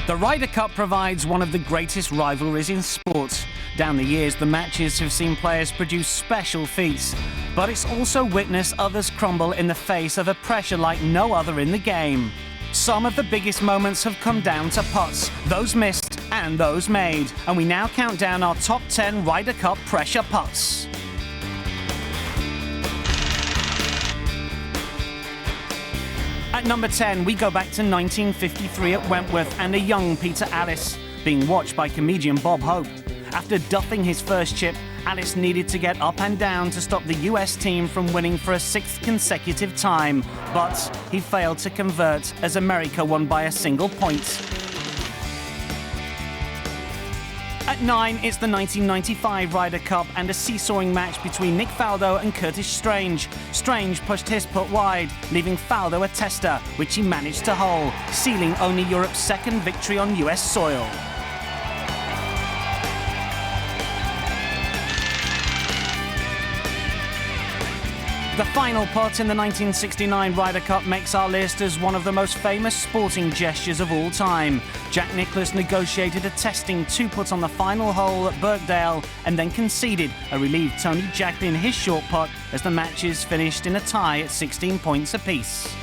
The Ryder Cup provides one of the greatest rivalries in sport. Down the years, the matches have seen players produce special feats, but it's also witnessed others crumble in the face of a pressure like no other in the game. Some of the biggest moments have come down to putts, those missed and those made, and we now count down our top 10 Ryder Cup pressure putts. At number 10, we go back to 1953 at Wentworth and a young Peter Alliss, being watched by comedian Bob Hope. After duffing his first chip, Alliss needed to get up and down to stop the US team from winning for a sixth consecutive time, but he failed to convert as America won by a single point. At 9, it's the 1995 Ryder Cup and a seesawing match between Nick Faldo and Curtis Strange. Strange pushed his putt wide, leaving Faldo a tester, which he managed to hole, sealing only Europe's second victory on US soil. The final putt in the 1969 Ryder Cup makes our list as one of the most famous sporting gestures of all time. Jack Nicklaus negotiated a testing two-putt on the final hole at Birkdale and then conceded a relieved Tony Jacklin his short putt as the matches finished in a tie at 16 points apiece.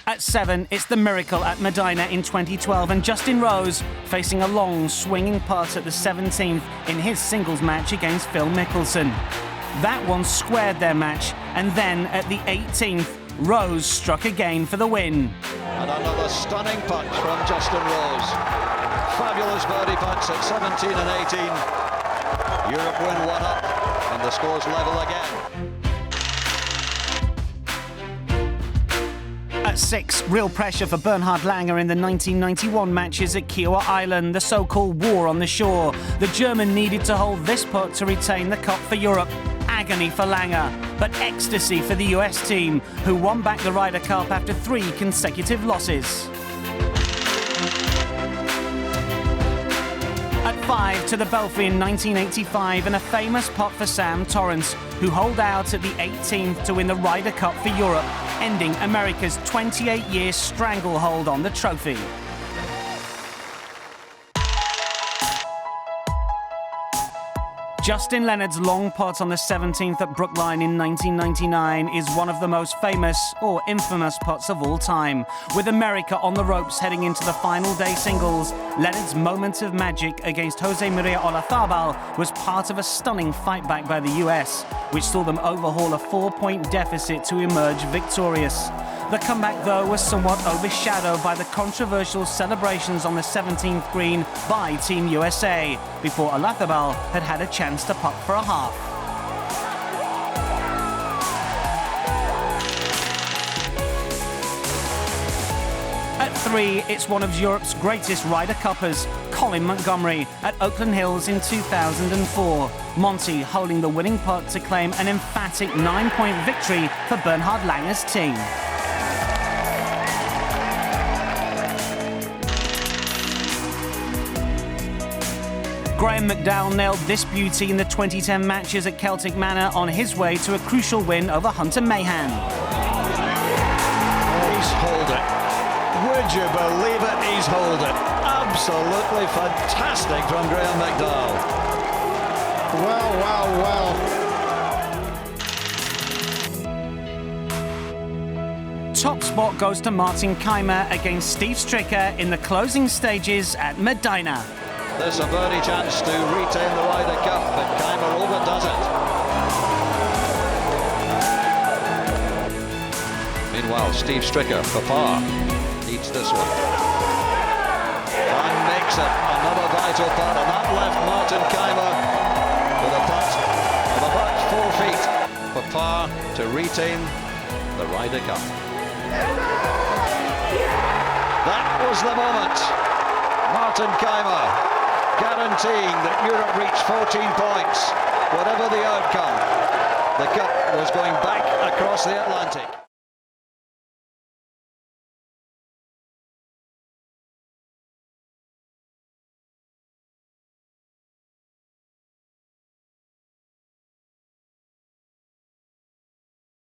At 7, it's the miracle at Medina in 2012 and Justin Rose facing a long swinging putt at the 17th in his singles match against Phil Mickelson. That one squared their match, and then at the 18th, Rose struck again for the win. And another stunning putt from Justin Rose. Fabulous birdie putts at 17 and 18. Europe win one up and the score's level again. At 6, real pressure for Bernhard Langer in the 1991 matches at Kiowa Island, the so-called war on the shore. The German needed to hold this putt to retain the cup for Europe. Agony for Langer, but ecstasy for the US team, who won back the Ryder Cup after 3 consecutive losses. At 5, to the Belfry in 1985 and a famous putt for Sam Torrance, who holed out at the 18th to win the Ryder Cup for Europe, ending America's 28-year stranglehold on the trophy. Justin Leonard's long putt on the 17th at Brookline in 1999 is one of the most famous or infamous putts of all time. With America on the ropes heading into the final day singles, Leonard's moment of magic against Jose Maria Olazabal was part of a stunning fight back by the US, which saw them overhaul a 4-point deficit to emerge victorious. The comeback, though, was somewhat overshadowed by the controversial celebrations on the 17th green by Team USA, before Olazabal had had a chance to putt for a half. At 3, it's one of Europe's greatest Ryder Cuppers, Colin Montgomerie, at Oakland Hills in 2004. Monty holding the winning putt to claim an emphatic 9-point victory for Bernhard Langer's team. Graeme McDowell nailed this beauty in the 2010 matches at Celtic Manor on his way to a crucial win over Hunter Mahan. He's holed it. Would you believe it? He's holed it. Absolutely fantastic from Graeme McDowell. Wow, wow, wow. Top spot goes to Martin Kaymer against Steve Stricker in the closing stages at Medina. There's a birdie chance to retain the Ryder Cup, but Kaymer overdoes it. Meanwhile, Steve Stricker for par leads this one. And makes it another vital putt, and that left Martin Kaymer with a putt of about 4 feet for par to retain the Ryder Cup. That was the moment. Martin Kaymer guaranteeing that Europe reached 14 points. Whatever the outcome, the cup was going back across the Atlantic.